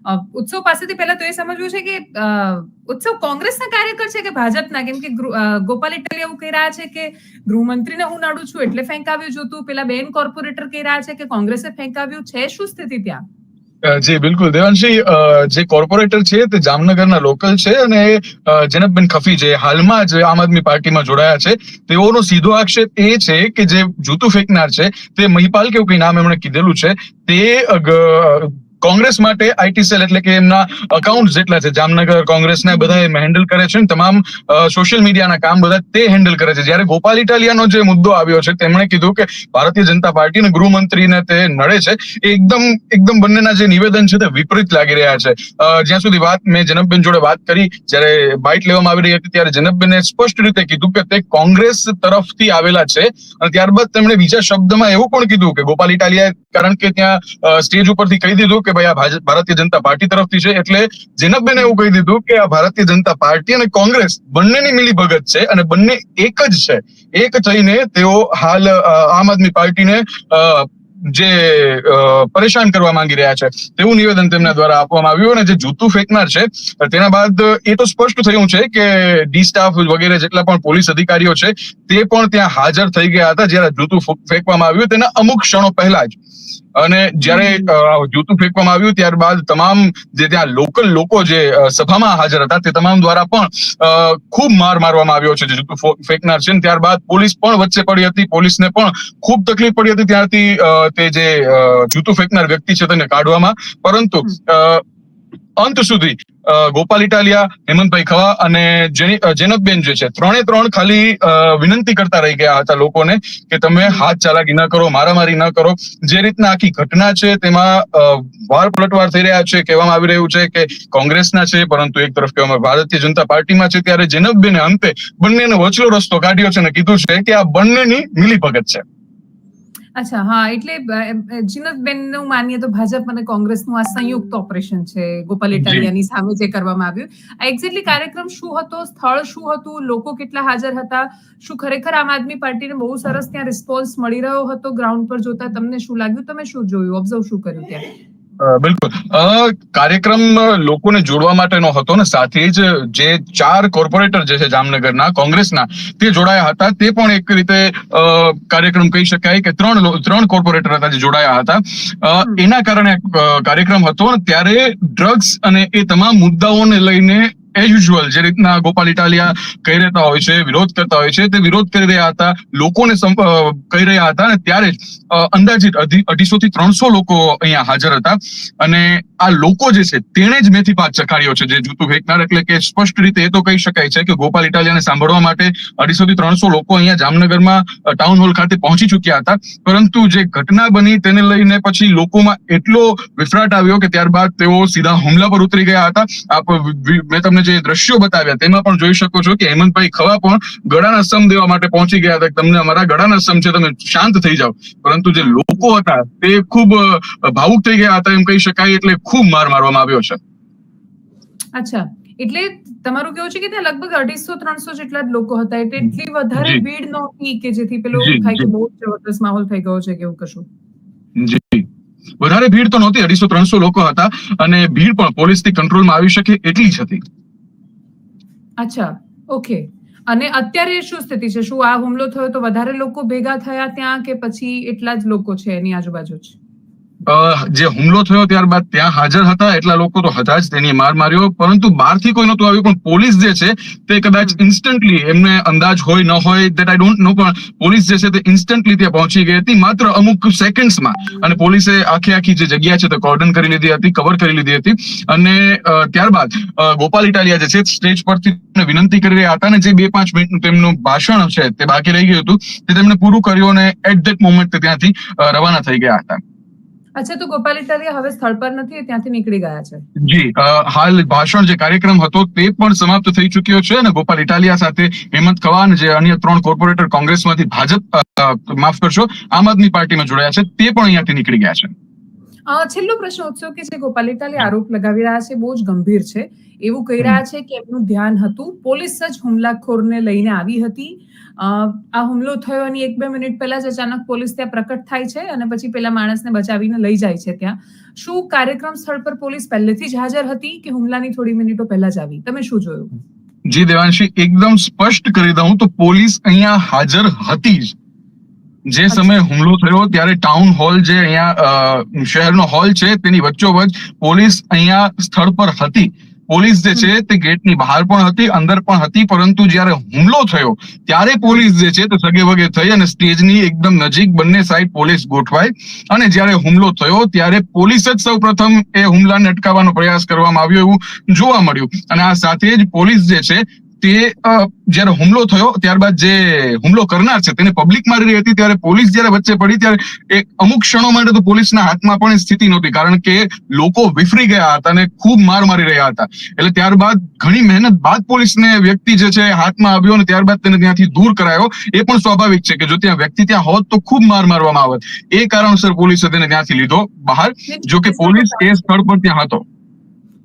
ઉત્સવ પાસેથી પહેલા તો એ સમજવું છે કે ઉત્સવ કોંગ્રેસના કાર્યકર છે કે ભાજપના? કેમ કે ગોપાલ ઇટાલિયા એવું કહી રહ્યા છે કે ગૃહમંત્રીને હું નડું છું એટલે ફેંકાવ્યું જોતું, પેલા બેન કોર્પોરેટર કહી રહ્યા છે કે કોંગ્રેસે ફેંકાવ્યું છે. શું સ્થિતિ ત્યાં? જી બિલકુલ દેવાંશી, જે કોર્પોરેટર છે તે જામનગરના લોકલ છે અને જનકબેન ખફી જે હાલમાં જ આમ આદમી પાર્ટીમાં જોડાયા છે, તેઓનો સીધો આક્ષેપ એ છે કે જે જૂતું ફેંકનાર છે તે મહિપાલ કેવું કઈ નામ એમણે કીધેલું છે, તે કોંગ્રેસ માટે આઈટી સેલ એટલે કે એમના અકાઉન્ટ જેટલા છે જામનગર કોંગ્રેસના બધા હેન્ડલ કરે છે, તમામ સોશિયલ મીડિયાના કામ બધા તે હેન્ડલ કરે છે. જ્યારે ગોપાલ ઇટાલિયાનો જે મુદ્દો આવ્યો છે તેમણે કીધું કે ભારતીય જનતા પાર્ટી અને ગૃહમંત્રીને તે નડે છે. એકદમ બંનેના જે નિવેદન છે તે વિપરીત લાગી રહ્યા છે. જ્યાં સુધી વાત મેં જનકબેન જોડે વાત કરી, જ્યારે બાઇટ લેવામાં આવી રહી હતી ત્યારે જનકબેને સ્પષ્ટ રીતે કીધું કે તે કોંગ્રેસ તરફથી આવેલા છે અને ત્યારબાદ તેમણે બીજા શબ્દમાં એવું પણ કીધું કે ગોપાલ ઇટાલિયાએ, કારણ કે ત્યાં સ્ટેજ ઉપરથી કહી દીધું કે ભાઈ આ ભારતીય જનતા પાર્ટી તરફથી છે, એટલે જનકબેને એવું કહી દીધું કે આ ભારતીય જનતા પાર્ટી અને કોંગ્રેસ બંનેની મિલીભગત છે અને બંને એક જ છે. એક થઈને તેઓ હાલ આમ આદમી પાર્ટીને જે પરેશાન કરવા માંગી રહ્યા છે તેવું નિવેદન તેમના દ્વારા આપવામાં આવ્યું. અને જે જૂતું ફેંકનાર છે તેના બાદ એ તો સ્પષ્ટ થયું છે કે ડી સ્ટાફ વગેરે જેટલા પણ પોલીસ અધિકારીઓ છે તે પણ ત્યાં હાજર થઈ ગયા હતા જ્યારે જૂતું ફેંકવામાં આવ્યું તેના અમુક ક્ષણો પહેલા જ. અને જ્યારે જૂતું ફેંકવામાં આવ્યું ત્યારબાદ તમામ જે ત્યાં લોકલ લોકો જે સભામાં હાજર હતા તે તમામ દ્વારા પણ ખૂબ માર મારવામાં આવ્યો છે જે જૂતું ફેંકનાર છે. ત્યારબાદ પોલીસ પણ વચ્ચે પડી હતી, પોલીસને પણ ખૂબ તકલીફ પડી હતી ત્યારથી તે જે જૂતું ફેંકનાર વ્યક્તિ છે તેને કાઢવામાં. પરંતુ અંત સુધી ગોપાલ ઇટાલિયા, હેમંતભાઈ ખવા અને જનકબેન જે છે ત્રણે ખાલી વિનંતી કરતા રહી ગયા હતા લોકોને કે તમે હાથ ચાલાકી ન કરો, મારામારી ન કરો. જે રીતના આખી ઘટના છે તેમાં વાર પલટવાર થઈ રહ્યા છે, કહેવામાં આવી રહ્યું છે કે કોંગ્રેસના છે પરંતુ એક તરફ કહેવામાં ભારતીય જનતા પાર્ટીમાં છે, ત્યારે જનકબેને અંતે બંનેનો વચલો રસ્તો કાઢ્યો છે અને કીધું છે કે આ બંનેની મિલીભગત છે. અચ્છા, હા, એટલે જીનતબેનનું માનીએ તો ભાજપ અને કોંગ્રેસનું આ સંયુક્ત ઓપરેશન છે ગોપાલ ઇટાલિયાની સામે જે કરવામાં આવ્યું. એક્ઝેક્ટલી કાર્યક્રમ શું હતો, સ્થળ શું હતું, લોકો કેટલા હાજર હતા, શું ખરેખર આમ આદમી પાર્ટીને બહુ સરસ ત્યાં રિસ્પોન્સ મળી રહ્યો હતો ગ્રાઉન્ડ પર જોતા? તમને શું લાગ્યું, તમે શું જોયું, ઓબ્ઝર્વ શું કર્યું ત્યાં? બિલકુલ, કાર્યક્રમ લોકોને જોડવા માટેનો હતો ને સાથે જ જે 4 કોર્પોરેટર જે છે જામનગરના કોંગ્રેસના તે જોડાયા હતા. તે પણ એક રીતે કાર્યક્રમ કહી શકાય કે 3 કોર્પોરેટર હતા જે જોડાયા હતા. એના કારણે કાર્યક્રમ હતો. ત્યારે ડ્રગ્સ અને એ તમામ મુદ્દાઓને લઈને એઝ યુઝ્યુઅલ જે રીતના ગોપાલ ઇટાલિયા કહી રહેતા હોય છે, વિરોધ કરતા હોય છે, તે વિરોધ કરી રહ્યા હતા, લોકોને કહી રહ્યા હતા. અને ત્યારે જ અંદાજિત 250 થી 300 લોકો અહીંયા હાજર હતા. અને આ લોકો જે છે તેણે જ મેથી પાક ચખાડ્યો છે જે જૂતું ફેંકનાર. એટલે કે સ્પષ્ટ રીતે એ તો કહી શકાય છે કે ગોપાલ ઇટાલિયાને સાંભળવા માટે 250 થી 300 લોકો અહીંયા જામનગરમાં ટાઉન હોલ ખાતે પહોંચી ચુક્યા હતા. પરંતુ જે ઘટના બની તેને લઈને પછી લોકોમાં એટલો વિફરાટ આવ્યો કે ત્યારબાદ તેઓ સીધા હુમલા પર ઉતરી ગયા હતા. મેં તમને જે દ્રશ્યો બતાવ્યા તેમાં પણ જોઈ શકો છો કે હેમંતભાઈ ખવા પણ ગળાના સમ દેવા માટે પહોંચી ગયા હતા. તમને અમારા ગળાના સમ છે, તમે શાંત થઈ જાઓ. પરંતુ જે લોકો હતા તે ખૂબ ભાવુક થઈ ગયા હતા એમ કહી શકાય. એટલે ખૂબ માર મારવામાં આવ્યો છે. અચ્છા, એટલે તમારું કેવું છે કે ત્યાં લગભગ 250-300 જેટલા જ લોકો હતા, એટલે એટલી વધારે ભીડ નહોતી કે જેથી પેલો થાય કે બહુ જબરદસ્ત માહોલ થઈ ગયો છે કે એવું કશું? જી, વધારે ભીડ તો નહોતી, 250-300 લોકો હતા અને ભીડ પણ પોલીસથી કંટ્રોલમાં આવી શકે એટલી જ હતી. અચ્છા, ઓકે. અને અત્યારે શું સ્થિતિ છે? શું આ હુમલો થયો તો વધારે લોકો ભેગા થયા ત્યાં કે પછી એટલા જ લોકો છે એની આજુબાજુ જ? જે હુમલો થયો ત્યારબાદ ત્યાં હાજર હતા એટલા લોકો તો હતા જ, તેની માર માર્યો, પરંતુ બહારથી કોઈ નહોતું આવ્યું. પણ પોલીસ જે છે તે કદાચ ઇન્સ્ટન્ટલી, એમને અંદાજ હોય ન હોય દેટ આઈ ડોન્ટ નો, પણ પોલીસ જે છે તે ઇન્સ્ટન્ટલી ત્યાં પહોંચી ગઈ હતી માત્ર અમુક સેકન્ડ્સમાં. અને પોલીસે આખી જે જગ્યા છે તે કોર્ડન કરી લીધી હતી, કવર કરી લીધી હતી. અને ત્યારબાદ ગોપાલ ઇટાલિયા જે છે સ્ટેજ પરથી વિનંતી કરી રહ્યા હતા અને જે 2-5 મિનિટનું તેમનું ભાષણ છે તે બાકી રહી ગયું હતું તે તેમણે પૂરું કર્યું અને એટ ધેટ મોમેન્ટ ત્યાંથી રવાના થઈ ગયા હતા. અચ્છા, તો ગોપાલ ઇટાલિયા હવે સ્થળ પર નથી, ત્યાંથી નીકળી ગયા છે? જી, હાલ ભાષણ જે કાર્યક્રમ હતો તે પણ સમાપ્ત થઈ ચુક્યો છે અને ગોપાલ ઇટાલિયા સાથે હેમંત ખવા અને જે અન્ય 3 કોર્પોરેટર કોંગ્રેસમાંથી માફ કરશો આમ આદમી પાર્ટીમાં જોડાયા છે તે પણ અહીંયાથી નીકળી ગયા છે. છેલ્લો પ્રશ્ન ઉત્સવ કે જે ગોપાલ ઇટાલિયા આરોપ લગાવી રહ્યા છે બહુ જ ગંભીર છે. એવું કહી રહ્યા છે કે એમનું ધ્યાન હતું, પોલીસ જ હુમલાખોરને લઈને આવી હતી. આ હુમલો થયો અને 1-2 મિનિટ પહેલા જ અચાનક પોલીસ ત્યાં પ્રકટ થાય છે અને પછી પેલા માણસને બચાવીને લઈ જાય છે ત્યાં. શું કાર્યક્રમ સ્થળ પર પોલીસ પહેલેથી જ હાજર હતી કે હુમલાની થોડી મિનિટો પહેલા જ આવી? તમે શું જોયું? જી દેવાંશી, એકદમ સ્પષ્ટ કરી દઉં તો પોલીસ અહીંયા હાજર હતી જ. જે સમયે હુમલો થયો ત્યારે ટાઉન હોલ જે અહીંયા શહેરનો હોલ છે તેની વચ્ચોવચ્ચ પોલીસ અહીંયા સ્થળ પર હતી. પોલીસ જે છે તે ગેટની બહાર પણ હતી, અંદર પણ હતી, પરંતુ જ્યારે હુમલો થયો ત્યારે પોલીસ જે છે તે સગે વગે થઈ અને સ્ટેજની એકદમ નજીક બંને સાઈડ પોલીસ ગોઠવાઈ. અને જ્યારે હુમલો થયો ત્યારે પોલીસ જ સૌ પ્રથમ એ હુમલાને અટકાવવાનો પ્રયાસ કરવામાં આવ્યો એવું જોવા મળ્યું. અને આ સાથે જ પોલીસ જે છે તે જ્યારે હુમલો થયો ત્યારબાદ જે હુમલો કરનાર છે તેને પબ્લિક મારી રહી હતી ત્યારે પોલીસ જ્યારે વચ્ચે પડી ત્યારે એક અમુક ક્ષણો માટે તો પોલીસના હાથમાં પણ સ્થિતિ નહોતી, કારણ કે લોકો વિફરી ગયા હતા અને ખૂબ માર મારી રહ્યા હતા. એટલે ત્યારબાદ ઘણી મહેનત બાદ પોલીસને વ્યક્તિ જે છે હાથમાં આવ્યો અને ત્યારબાદ તેને ત્યાંથી દૂર કરાયો. એ પણ સ્વાભાવિક છે કે જો ત્યાં વ્યક્તિ ત્યાં હોત તો ખૂબ માર મારવામાં આવત. એ કારણસર પોલીસે તેને ત્યાંથી લીધો બહાર, જો કે પોલીસ એ સ્થળ પર ત્યાં હતો.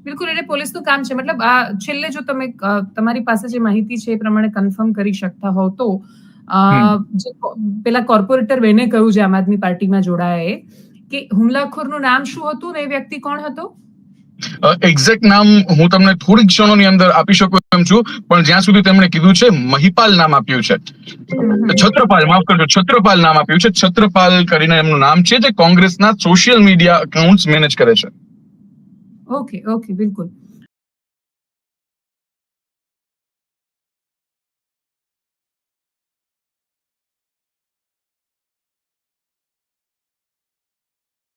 બિલકુલ, એટલે પોલીસનું કામ છે. મતલબ આ છેલ્લે જો તમે તમારી પાસે જે માહિતી છે એ પ્રમાણે કન્ફર્મ કરી શકતા હોવ તો જે પેલા કોર્પોરેટર બેને કહ્યું છે આમ આદમી પાર્ટીમાં જોડાયા કે હુમલાખોરનું નામ શું હતું ને એ વ્યક્તિ કોણ હતો? એક્ઝેક્ટ નામ હું તમને થોડી ક્ષણોની અંદર આપી શકું એમ છું, પણ જ્યાં સુધી તેમણે કીધું છે મહિપાલ નામ આપ્યું છે. છત્રપાલ, માફ કરજો, છત્રપાલ નામ આપ્યું છે. છત્રપાલ કરીને એમનું નામ છે, જે કોંગ્રેસના સોશિયલ મીડિયા અકાઉન્ટ્સ મેનેજ કરે છે. ઓકે, બિલકુલ.